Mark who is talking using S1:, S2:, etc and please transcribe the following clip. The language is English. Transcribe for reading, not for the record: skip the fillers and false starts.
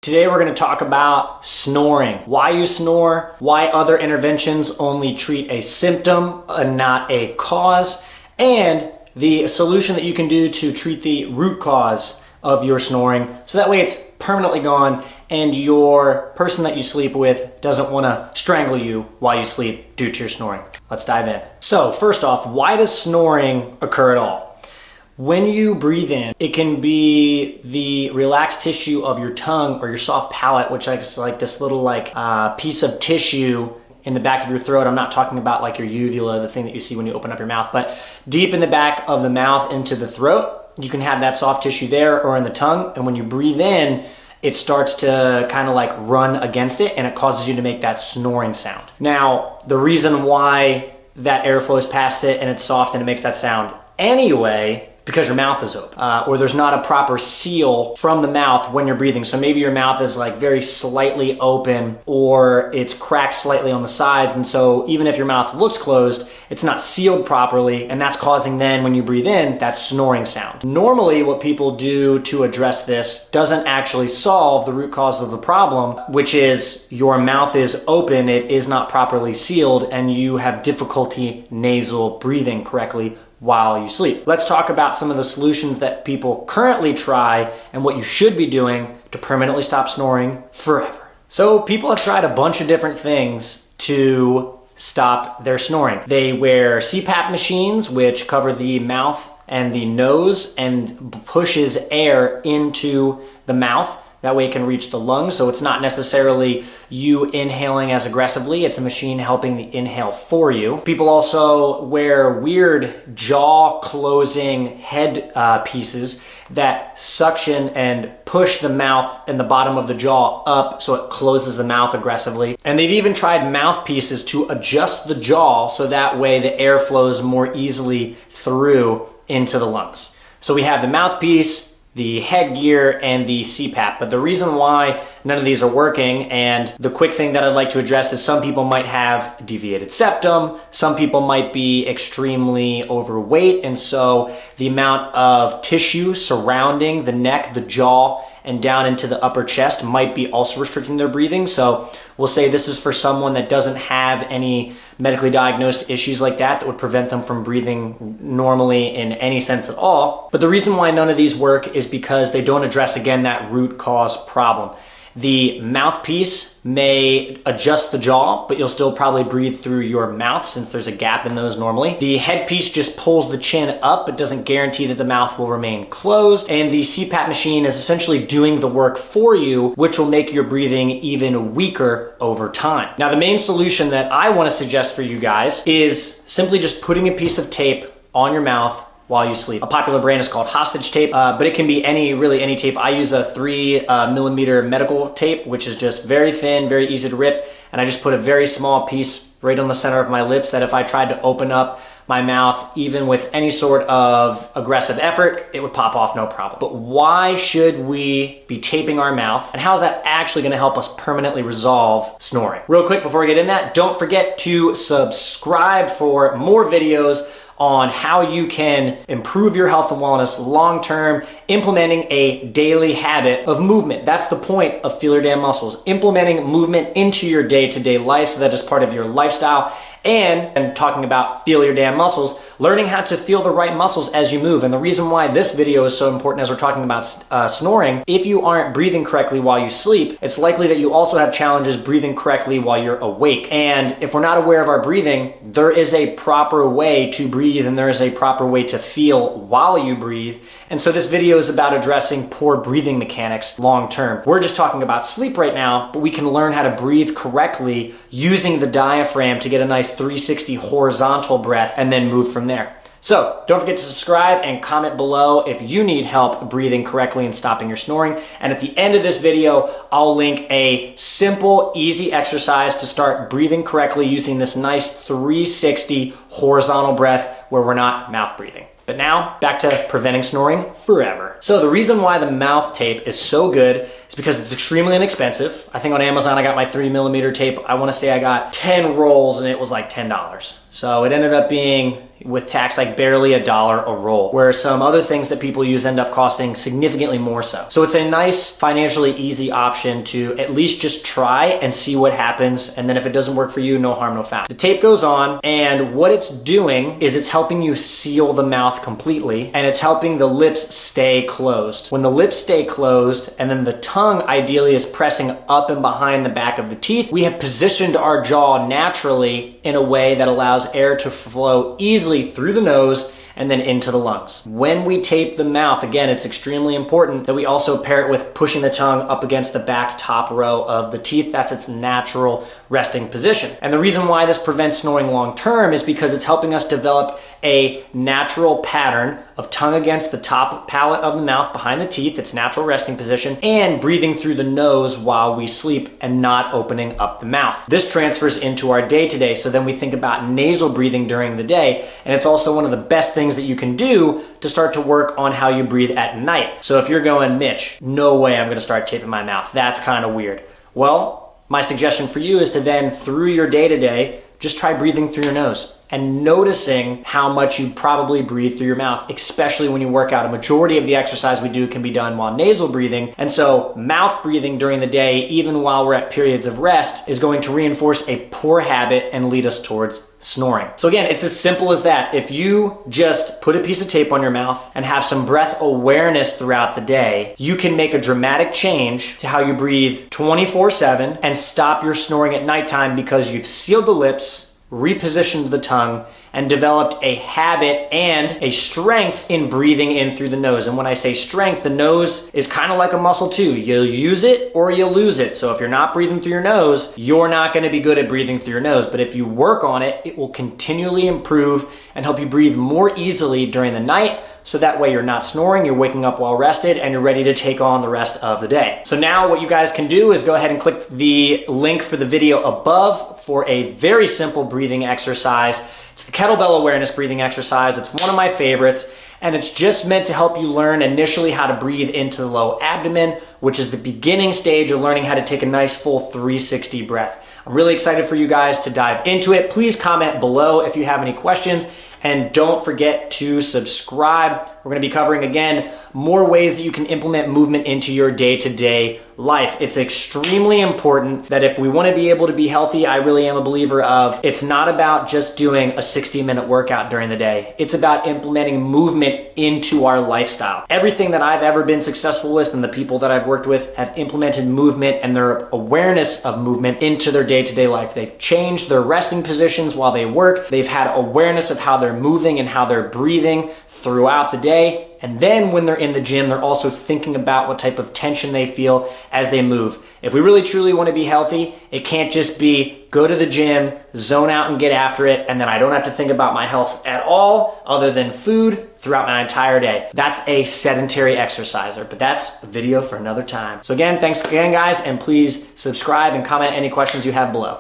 S1: Today we're going to talk about snoring. Why you snore, why other interventions only treat a symptom and not a cause, and the solution that you can do to treat the root cause of your snoring so that way it's permanently gone and your person that you sleep with doesn't want to strangle you while you sleep due to your snoring. Let's dive in. So first off, why does snoring occur at all? When you breathe in, it can be the relaxed tissue of your tongue or your soft palate, which is like this little piece of tissue in the back of your throat. I'm not talking about like your uvula, the thing that you see when you open up your mouth, but deep in the back of the mouth into the throat, you can have that soft tissue there or in the tongue. And when you breathe in, it starts to kind of like run against it and it causes you to make that snoring sound. Now, the reason why that air flows past it and it's soft and it makes that sound anyway, because your mouth is open, or there's not a proper seal from the mouth when you're breathing. So maybe your mouth is like very slightly open or it's cracked slightly on the sides. And so even if your mouth looks closed, it's not sealed properly. And that's causing then when you breathe in, that snoring sound. Normally what people do to address this doesn't actually solve the root cause of the problem, which is your mouth is open, it is not properly sealed, and you have difficulty nasal breathing correctly while you sleep. Let's talk about some of the solutions that people currently try and what you should be doing to permanently stop snoring forever. So people have tried a bunch of different things to stop their snoring. They wear CPAP machines, which cover the mouth and the nose and pushes air into the mouth. That way it can reach the lungs, so it's not necessarily you inhaling as aggressively, it's a machine helping the inhale for you. People also wear weird jaw closing head pieces that suction and push the mouth and the bottom of the jaw up so it closes the mouth aggressively. And they've even tried mouthpieces to adjust the jaw so that way the air flows more easily through into the lungs. So we have the mouthpiece, the headgear, and the CPAP. But the reason why none of these are working, and the quick thing that I'd like to address, is some people might have deviated septum, some people might be extremely overweight, and so the amount of tissue surrounding the neck, the jaw, and down into the upper chest might be also restricting their breathing. So we'll say this is for someone that doesn't have any medically diagnosed issues like that would prevent them from breathing normally in any sense at all. But the reason why none of these work is because they don't address, again, that root cause problem. The mouthpiece may adjust the jaw, but you'll still probably breathe through your mouth since there's a gap in those normally. The headpiece just pulls the chin up, but doesn't guarantee that the mouth will remain closed. And the CPAP machine is essentially doing the work for you, which will make your breathing even weaker over time. Now, the main solution that I want to suggest for you guys is simply just putting a piece of tape on your mouth while you sleep. A popular brand is called hostage tape, but it can be really any tape. I use a 3mm medical tape, which is just very thin, very easy to rip. And I just put a very small piece right on the center of my lips that if I tried to open up my mouth, even with any sort of aggressive effort, it would pop off no problem. But why should we be taping our mouth? And how is that actually gonna help us permanently resolve snoring? Real quick before we get in that, don't forget to subscribe for more videos on how you can improve your health and wellness long-term, implementing a daily habit of movement. That's the point of Feel Your Damn Muscles, implementing movement into your day-to-day life so that is part of your lifestyle. And talking about Feel Your Damn Muscles, learning how to feel the right muscles as you move. And the reason why this video is so important as we're talking about snoring, if you aren't breathing correctly while you sleep, it's likely that you also have challenges breathing correctly while you're awake. And if we're not aware of our breathing, there is a proper way to breathe and there is a proper way to feel while you breathe. And so this video is about addressing poor breathing mechanics long term. We're just talking about sleep right now, but we can learn how to breathe correctly using the diaphragm to get a nice 360 horizontal breath and then move from there. So don't forget to subscribe and comment below if you need help breathing correctly and stopping your snoring. And at the end of this video, I'll link a simple, easy exercise to start breathing correctly using this nice 360 horizontal breath where we're not mouth breathing. But now, back to preventing snoring forever. So the reason why the mouth tape is so good is because it's extremely inexpensive. I think on Amazon I got my 3mm tape. I want to say I got 10 rolls and it was like $10. So it ended up being, with tax, like barely $1 a roll, where some other things that people use end up costing significantly more so. So it's a nice, financially easy option to at least just try and see what happens. And then if it doesn't work for you, no harm, no foul. The tape goes on, and what it's doing is it's helping you seal the mouth completely, and it's helping the lips stay closed. When the lips stay closed, and then the tongue ideally is pressing up and behind the back of the teeth, we have positioned our jaw naturally in a way that allows air to flow easily through the nose and then into the lungs. When we tape the mouth, again, it's extremely important that we also pair it with pushing the tongue up against the back top row of the teeth. That's its natural resting position. And the reason why this prevents snoring long term is because it's helping us develop a natural pattern of tongue against the top palate of the mouth behind the teeth, its natural resting position, and breathing through the nose while we sleep and not opening up the mouth. This transfers into our day-to-day, so then we think about nasal breathing during the day, and it's also one of the best things that you can do to start to work on how you breathe at night. So if you're going, Mitch, no way I'm gonna start taping my mouth, that's kind of weird. Well, my suggestion for you is to then, through your day-to-day, just try breathing through your nose and noticing how much you probably breathe through your mouth, especially when you work out. A majority of the exercise we do can be done while nasal breathing. And so mouth breathing during the day, even while we're at periods of rest, is going to reinforce a poor habit and lead us towards snoring. So again, it's as simple as that. If you just put a piece of tape on your mouth and have some breath awareness throughout the day, you can make a dramatic change to how you breathe 24/7 and stop your snoring at nighttime because you've sealed the lips, repositioned the tongue, and developed a habit and a strength in breathing in through the nose. And when I say strength, the nose is kind of like a muscle too. You'll use it or you'll lose it. So if you're not breathing through your nose, you're not going to be good at breathing through your nose. But if you work on it, it will continually improve and help you breathe more easily during the night. So that way you're not snoring, you're waking up well rested, and you're ready to take on the rest of the day. So now what you guys can do is go ahead and click the link for the video above for a very simple breathing exercise. It's the kettlebell awareness breathing exercise. It's one of my favorites, and it's just meant to help you learn initially how to breathe into the low abdomen, which is the beginning stage of learning how to take a nice full 360 breath. I'm really excited for you guys to dive into it. Please comment below if you have any questions. And don't forget to subscribe. We're going to be covering, again, more ways that you can implement movement into your day-to-day life. It's extremely important that if we want to be able to be healthy, I really am a believer of, it's not about just doing a 60-minute workout during the day. It's about implementing movement into our lifestyle. Everything that I've ever been successful with and the people that I've worked with have implemented movement and their awareness of movement into their day-to-day life. They've changed their resting positions while they work. They've had awareness of how they're moving and how they're breathing throughout the day. And then when they're in the gym, they're also thinking about what type of tension they feel as they move. If we really truly want to be healthy, it can't just be go to the gym, zone out and get after it, and then I don't have to think about my health at all other than food throughout my entire day. That's a sedentary exerciser, but that's a video for another time. So again, thanks again, guys, and please subscribe and comment any questions you have below.